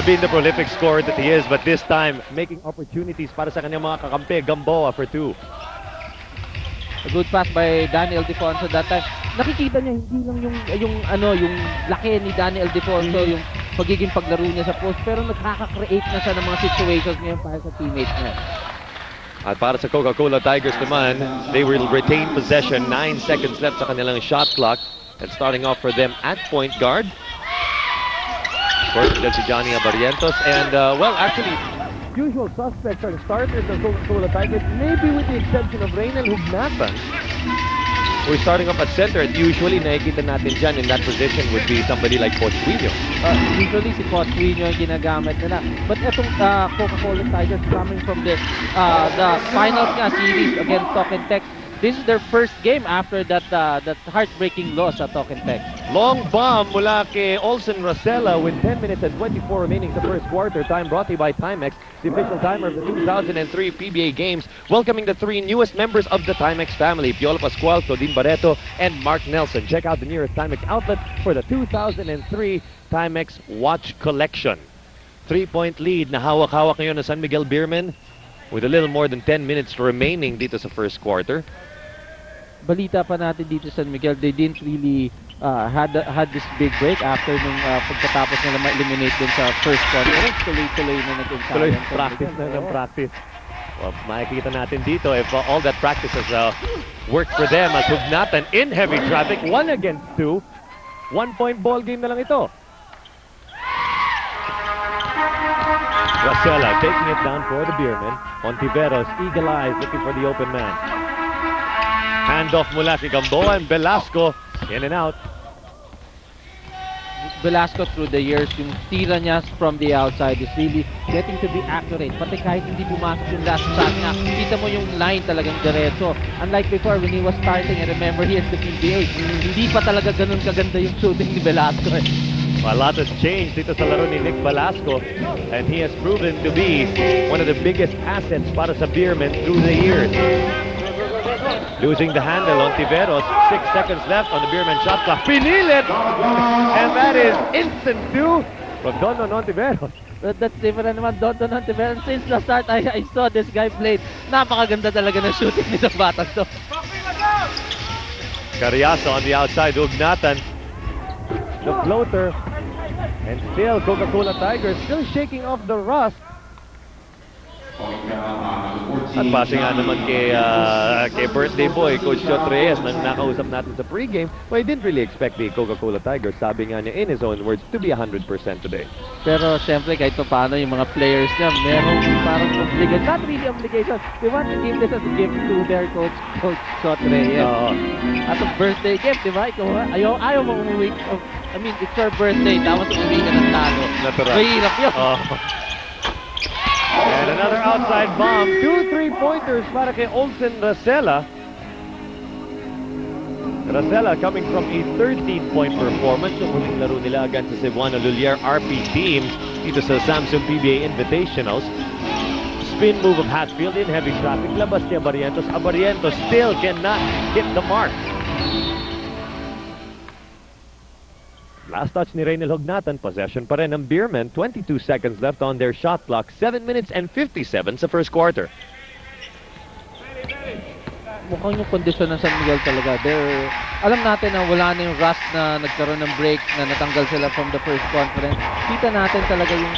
being the prolific scorer that he is, but this time making opportunities para sa kanyang mga kakampi. Gamboa for 2. A good pass by Danny Ildefonso that time. Nakikita niya hindi lang yung laki ni Danny Ildefonso, yung pagiging paglaro niya sa post, pero nakaka-create na siya ng mga situations ngayon para sa teammates niya. At para sa Coca-Cola Tigers naman, they will retain possession. 9 seconds left sa kanilang shot clock. And starting off for them at point guard. Of course, there's Johnny Abarientos. And, well, actually, usual suspects are starters of Coca-Cola Tigers, maybe with the exception of Reynel Hugnatan, who's starting up at center. And usually, nakikita natin dyan in that position would be somebody like Pochuino. Usually, si Pochuino yung ginagamit nila. But itong Coca-Cola Tigers coming from the finals nga series against Talk and Tech, this is their first game after that heartbreaking loss at Talk and Tech. Long bomb mula kay Olsen Rosella with 10 minutes and 24 remaining sa first quarter. Time brought to you by Timex, the official timer of the 2003 PBA Games, welcoming the 3 newest members of the Timex family, Piolo Pascual, Claudine Barreto, and Mark Nelson. Check out the nearest Timex outlet for the 2003 Timex Watch Collection. 3-point lead na hawak-hawak ngayon ng San Miguel Beermen with a little more than 10 minutes remaining dito sa first quarter. Balita pa natin dito sa San Miguel, they didn't really had this big break after nung pagkatapos nila ma-eliminate dun sa first conference. Tuloy-tuloy na Tuloy practice na ng practice. Well, makikita natin dito if all that practice has worked for them as Hugnatan in heavy traffic. 1 against 2. 1-point ball game na lang ito. Rosella taking it down for the Beermen. Ontiveros, eagle eyes, looking for the open man. Handoff mula kay Gamboa and Velasco in and out. Velasco through the years, yung tira niya from the outside is really getting to be accurate. Pati kahit hindi pumasok yung last shot niya, kita mo yung line talagang diretso. Unlike before when he was starting, I remember he is the PBA, hindi pa talaga ganun kaganda yung shooting ni Velasco. A lot has changed dito sa laro ni Nick Velasco, and he has proven to be one of the biggest assets para sa Beermen through the years. Losing the handle on Tiveros. 6 seconds left on the Beerman shot clock. Pinilit! And that is instant 2 from Don Ontiveros. That's different naman, Don Ontiveros. Since the start, I saw this guy played. Napakaganda talaga ng shooting nitong batang to. Carriazo on the outside. Hugnatan. The floater. And still, Coca-Cola Tigers still shaking off the rust. At pase nga naman kay birthday boy, Coach Jot Reyes, nang nakausap natin sa pregame, well, he didn't really expect the Coca-Cola Tigers, sabi nga niya in his own words, to be 100% today. Pero siyempre kahit pa paano yung mga players niya, merong parang obligation, not really obligation, they want to give this as a gift to their coach Jot Reyes. At a birthday gift, di ba? Ayaw mo umuwi, I mean, it's your birthday, tapos umuwi ka ng talo. Natural. Mahirap yun. And another outside bomb. 2 3-pointers para kay Olsen Rosella. Rosella coming from a 13-point performance yung huling laro nila against the Cebuano Lulier RP team dito sa Samsung PBA Invitationals. Spin move of Hatfield in heavy traffic. Labas niya Abarientos. Abarientos still cannot hit the mark. Last touch ni Reynel Hugnatan, possession pa rin ng Beermen. 22 seconds left on their shot clock. 7 minutes and 57 sa first quarter. Mukhang yung kondisyon ng San Miguel talaga. Alam natin na wala na yung rust na nagkaroon ng break, na natanggal sila from the first conference. Kita natin talaga yung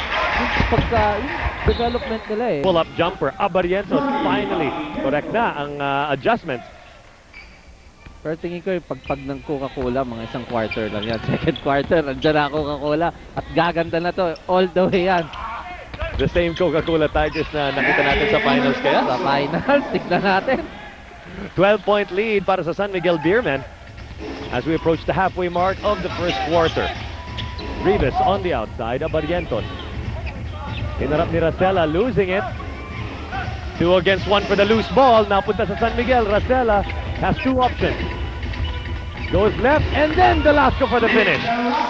development nila eh. Pull-up jumper. Abarientos finally. Correct na ang adjustments. Pero tingin ko yung pagpag ng Coca-Cola, mga isang quarter lang yan. Second quarter, andyan na Coca-Cola. At gaganda na to, all the way yan. The same Coca-Cola Tigers na nakita natin sa finals kaya? Sa finals, tignan natin. 12-point lead para sa San Miguel Beermen as we approach the halfway mark of the first quarter. Rivas on the outside, Abarientos. Hinarap ni Rosella, losing it. 2 against 1 for the loose ball. Napunta sa San Miguel. Rosella has 2 options. Goes left, and then Velasco for the finish.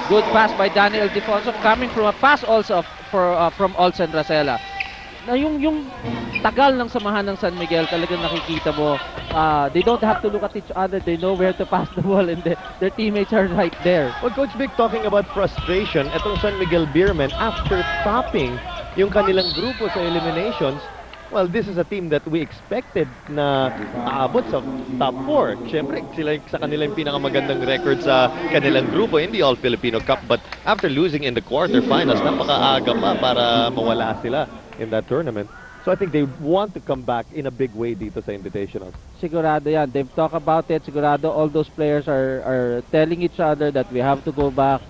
Good pass by Daniel Ildefonso, coming from a pass also from Olsen Rosella. na yung tagal ng samahan ng San Miguel, talagang nakikita mo, they don't have to look at each other, they know where to pass the ball, and their teammates are right there. Well, Coach Vic, talking about frustration, etong San Miguel Beermen, after topping yung kanilang grupo sa eliminations, well, this is a team that we expected na aabot sa top 4. Siyempre, sila sa kanila yung pinakamagandang record sa kanilang grupo in the All-Filipino Cup. But after losing in the quarterfinals, napakaaga pa para mawala sila in that tournament. So I think they want to come back in a big way dito sa Invitational. Sigurado yan. They've talked about it. Sigurado all those players are telling each other that we have to go back.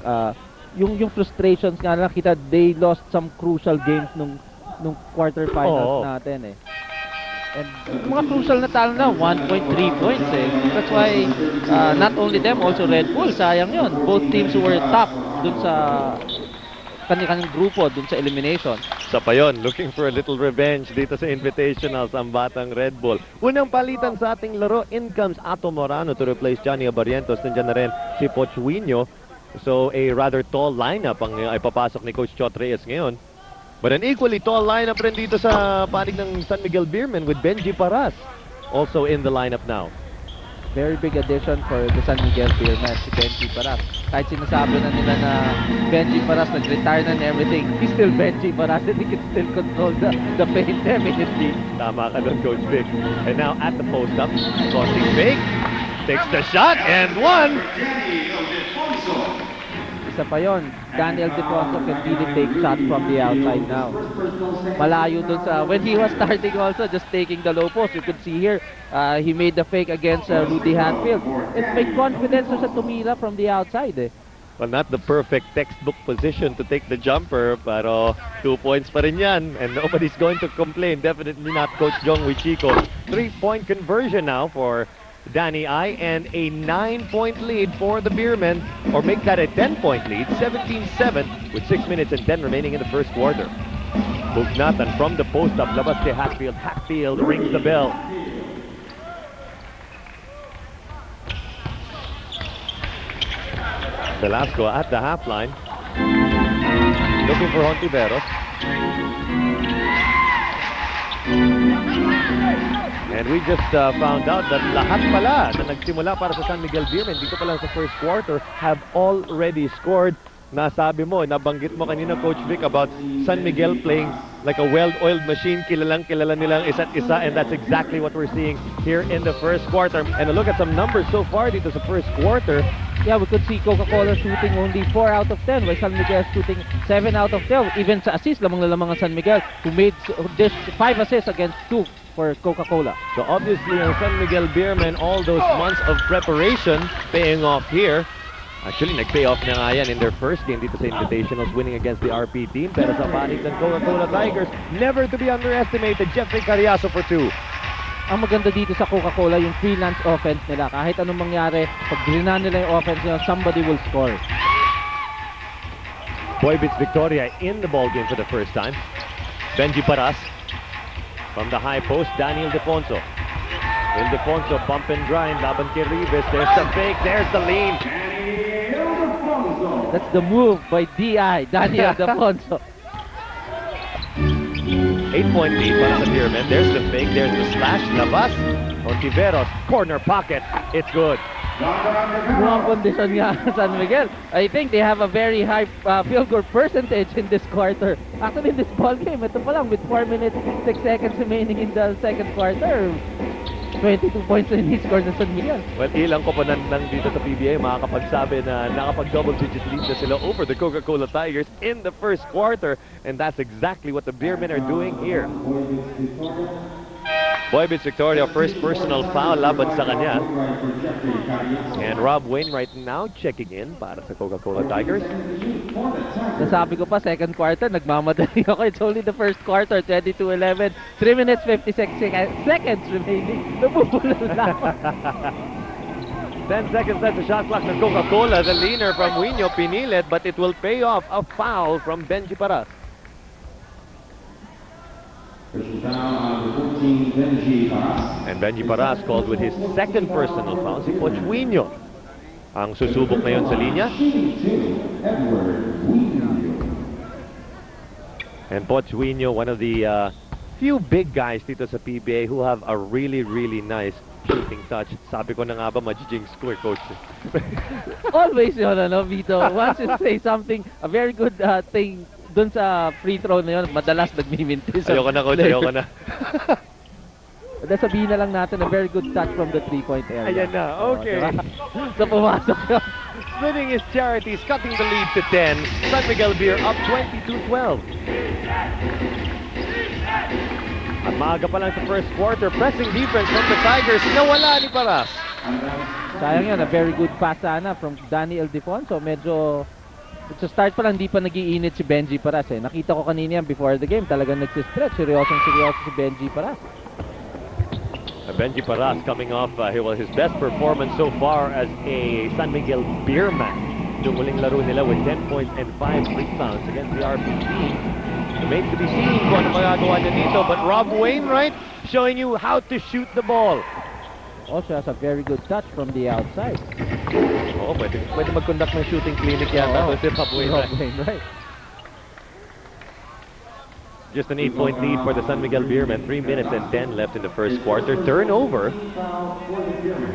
Yung frustrations nga lang kita, they lost some crucial games nung quarterfinals natin eh. And mga crucial na talo na, 1.3 points eh. That's why not only them, also Red Bull, sayang yun. Both teams who were top dun sa kanilang grupo, dun sa elimination. Sa pa yun, looking for a little revenge dito sa Invitationals ang batang Red Bull. Unang palitan sa ating laro, in comes Ato Morano to replace Johnny Abarrientos. Nandiyan na rin si Pochuino. So a rather tall lineup ang ipapasok ni Coach Chot Reyes ngayon. But an equally tall lineup rin dito sa panig ng San Miguel Beermen with Benji Paras also in the lineup now. Very big addition for the San Miguel Beermen, si Benji Paras. Kahit sinasabi na nila na Benji Paras nag-retire na and everything, he's still Benji Paras and he can still control the paint definitely. Tama ka doon, Coach Vic. And now at the post-up, crossing fake, takes the shot and one! Isa pa yun, Daniel Defonso can really take shots from the outside now. Malayo dun sa, when he was starting also, just taking the low post. You could see here, he made the fake against Rudy Hatfield. It made confidence sa tumira from the outside eh. Well, not the perfect textbook position to take the jumper, pero 2 points pa rin yan, and nobody's going to complain. Definitely not Coach Jong Wichico. 3-point conversion now for Danny I, and a 9-point lead for the Beermen, or make that a 10-point lead, 17-7 with 6 minutes and 10 remaining in the first quarter. Bugnatan from the post-up, labas kay Hatfield. Hatfield rings the bell. Velasco at the half line, looking for Hontiveros. And we just found out that lahat pala na nagsimula para sa San Miguel Beermen dito pa lang sa first quarter have already scored. Nasabi mo, nabanggit mo kanina, Coach Vic, about San Miguel playing like a well-oiled machine. Kilala nilang isa't isa, and that's exactly what we're seeing here in the first quarter. And a look at some numbers so far dito sa first quarter. Yeah, we could see Coca-Cola shooting only 4 out of 10, while San Miguel shooting 7 out of 10. Even sa assist, lamang ang San Miguel, who made just 5 assists against 2 for Coca-Cola. So obviously, ang San Miguel Beermen, all those months of preparation paying off here. Actually, nag-pay off na nga yan in their first game dito sa Invitationals, winning against the RP team. Pero sa panig ng Coca-Cola Tigers, never to be underestimated, Jeffrey Carriazo for 2. Ang maganda dito sa Coca-Cola, yung freelance offense nila. Kahit anong mangyari, pag gina nila yung offense nila, somebody will score. Boybits Victoria in the ball game for the first time. Benji Paras from the high post, Daniel Defonso. Ildefonso, bump and grind, laban kay Ribes. There's the fake, there's the lean. That's the move by DI, Daniel Defonso. 8-point lead para sa Beermen. There's the fake, there's the slash, labas. Ontiveros, corner pocket, it's good. Mukhang kondisyon nga San Miguel. I think they have a very high field goal percentage in this quarter. Actually, in this ball game, ito pa lang with 4 minutes, 6 seconds remaining in the second quarter. 22 points na ni-score na San Miguel. Well, ilang koponan lang dito sa PBA makakapagsabi na nakapag-double-digit lead na sila over the Coca-Cola Tigers in the first quarter. And that's exactly what the Beermen are doing here. Boybits Victoria, first personal foul laban sa kanya. And Rob Wainwright now checking in para sa Coca-Cola Tigers. Nasabi ko pa, second quarter, nagmamadali ako. It's only the first quarter, 22-11. 3 minutes, 56 seconds remaining. Nabubulol na ako. 10 seconds left, the shot clock ng Coca-Cola. The leaner from Wino pinilit, but it will pay off a foul from Benji Paras. And Benji Paras called with his second personal foul, si Pochuino ang susubok ngayon sa linya. And Pochuino, one of the few big guys dito sa PBA who have a really, really nice shooting touch. Sabi ko na nga ba, majijinx ko eh, coach. Always yun, ano, Vito. Once you say something, a very good thing dun sa free throw na yun, madalas nagmimintis. Ayoko na, coach. Ayoko na. Dahil sabihin na lang natin, a very good touch from the three-point area. Ayan na, okay. So pumasok yun. Splitting his charities, cutting the lead to 10. San Miguel Beer up 22-12. At maaga pa lang sa first quarter, pressing defense from the Tigers, nawala ni Paras. Sayang yan, a very good pass sana from Danny Ildefonso. Medyo, sa start pa lang, di pa nag-iinit si Benji Paras eh. Nakita ko kanina yan before the game, talagang nagsistretch. Seryosong seryoso si Benji Paras. Benji Paras coming off his best performance so far as a San Miguel Beerman. Yung muling laro nila with 10 points and 5 rebounds against the RPC. Remains to be seen kung ano magagawa niya dito. But Rob Wainwright showing you how to shoot the ball. Also has a very good touch from the outside. Oo, pwede mag-conduct ng shooting clinic yata. Si Rob Wainwright. Just an 8-point lead for the San Miguel Beermen. 3 minutes and 10 left in the first quarter. Turnover.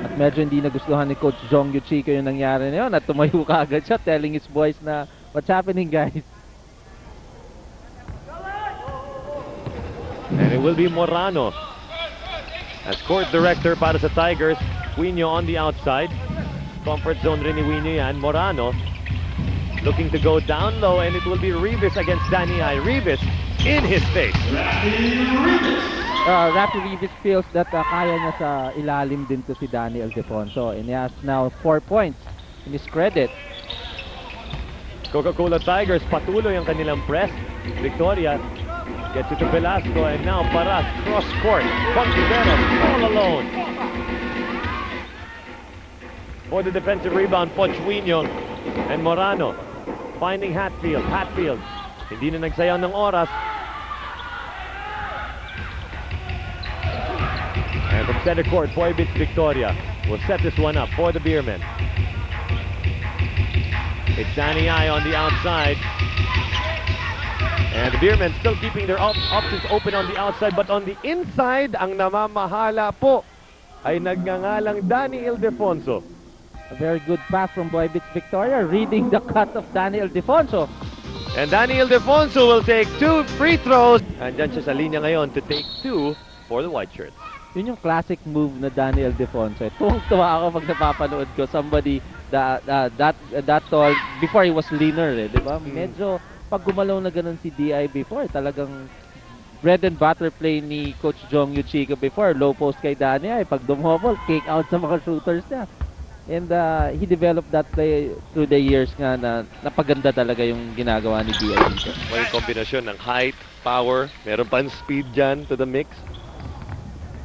At medyo hindi nagustuhan ni Coach Jong Yuchiko yung nangyari na yun. At tumayo ka agad siya telling his boys na, what's happening guys? And it will be Morano as court director para sa Tigers. Quino on the outside. Comfort zone rin ni Quino yan. Morano looking to go down low, and it will be Rivas against Danny I. Rivas in his face. Rafi Rivas feels that kaya niya sa ilalim din to si Danny Ildefonso. And he has now 4 points in his credit. Coca-Cola Tigers patuloy ang kanilang press. Victoria gets it to Velasco, and now Paras cross court. Contiveros all alone. For the defensive rebound, Pochuino and Morano finding Hatfield. Hatfield hindi na nagsayang ng oras. And from center court, Boybits Victoria will set this one up for the Beermen. It's Danny I on the outside. And the Beermen still keeping their options open on the outside, but on the inside, ang namamahala po ay nagngangalang Danny Ildefonso. A very good pass from Boybits Victoria, reading the cut of Danny Ildefonso. And Danny Ildefonso will take 2 free throws. Andyan siya sa linya ngayon to take 2 for the white shirts. Yun yung classic move na Danny Ildefonso. Tuwang-tuwa ako pag napapanood ko somebody that tall before he was leaner eh, di ba? Medyo pag gumalaw na ganun si DI before, talagang bread and butter play ni Coach Jong Yuchiko before. Low post kay Danny ay pag dumhobol, kick out sa mga shooters niya. And he developed that play through the years nga na napaganda talaga yung ginagawa ni DI dito. May kombinasyon ng height, power, meron pa speed dyan to the mix.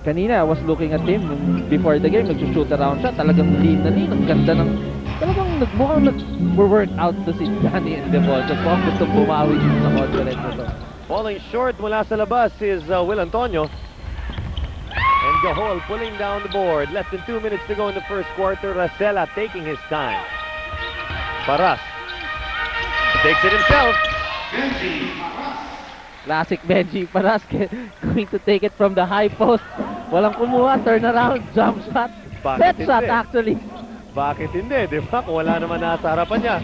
Kanina, I was looking at him before the game, nag-shoot around siya, talagang lean na lean, ang ganda ng, talagang mukhang nag-work out to si Danny Ildefonso. Mukhang gusto bumawi dito sa conference nito. Falling short mula sa labas is Will Antonio. And Gahol pulling down the board. Less than 2 minutes to go in the first quarter. Racela taking his time. Paras takes it himself. Classic Benji Paras going to take it from the high post. Walang kumuha, turn around, jump shot. Set shot actually. Bakit hindi? Di ba? Kung wala naman nasa harapan niya.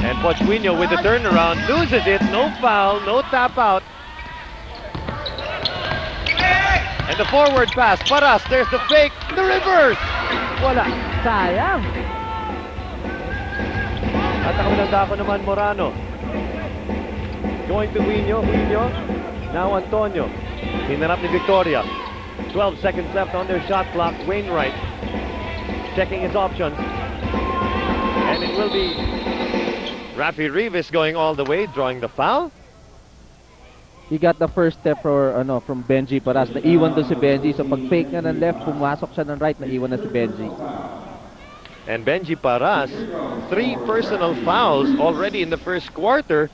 And Pochuino with the turnaround loses it. No foul, no tap out. And the forward pass, Paras, there's the fake, the reverse! Wala. Sayang. At ako nagdako naman Morano. Going to Quino, now Antonio. Hinarap ni Victoria. 12 seconds left on their shot clock. Wainwright checking his options. And it will be Rafi Rivas going all the way, drawing the foul. He got the first step from Benji Paras. Naiwan doon si Benji. So pag fake nga ng left, pumasok siya ng right, naiwan na si Benji. And Benji Paras, 3 personal fouls already in the first quarter.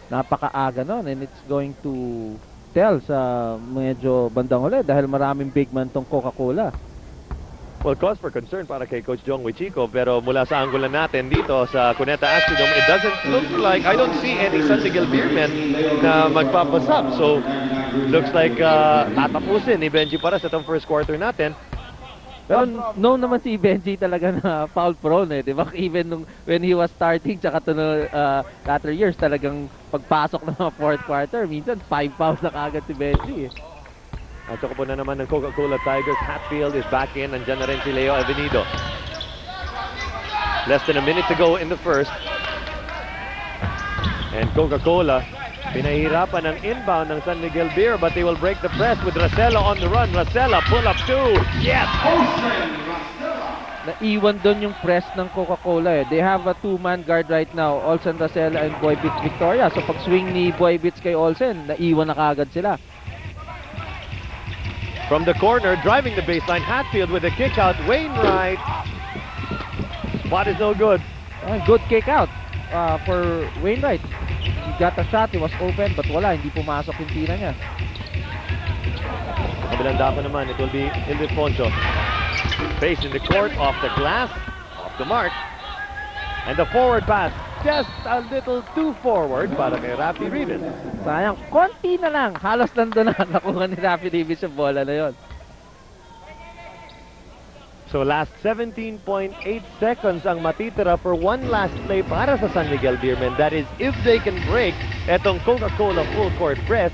Napakaaga nun, and it's going to tell sa medyo bandang huli dahil maraming big man tong Coca-Cola. Well, cause for concern para kay Coach Jong Wichico, pero mula sa angulan natin dito sa Cuneta Astrodome, it doesn't look like, I don't see any San Miguel Beermen na magpapasab. So, looks like tatapusin ni Benji Paras itong first quarter natin. Pero no naman si Benji talaga na foul prone di ba? Even when he was starting tsaka to latter years talagang pagpasok ng mga fourth quarter, minsan 5 fouls na kagad si Benji. At saka po na naman ng Coca-Cola Tigers. Hatfield is back in. Nandiyan na rin si Leo Avenido. Less than a minute to go in the first. And Coca-Cola pinahirapan ng inbound ng San Miguel Beer, but they will break the press with Racela on the run. Racela, pull up two. Yes! Naiwan doon yung press ng Coca-Cola They have a two-man guard right now, Olsen Racela and Boy Bits Victoria. So pag swing ni Boy Bits kay Olsen, naiwan na kagad sila. From the corner, driving the baseline, Hatfield with a kick out. Wainwright. Spot is no good. Good kick out for Wainwright. He got a shot, he was open, but wala, hindi pumasok yung tira niya. Kabilang dako naman, it will be Ildefonso. Face in the court, off the glass, off the mark. And the forward pass, just a little too forward para kay Rafi Rivas. Sayang, konti na lang. Halos nandun na nakuha ni Rafi Rivas yung bola na yon. So last 17.8 seconds ang matitira for one last play para sa San Miguel Beermen. That is if they can break etong Coca-Cola full court press.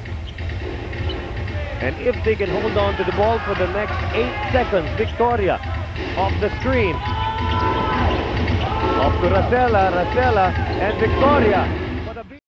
And if they can hold on to the ball for the next 8 seconds. Victoria off the screen. Off to Racela, and Victoria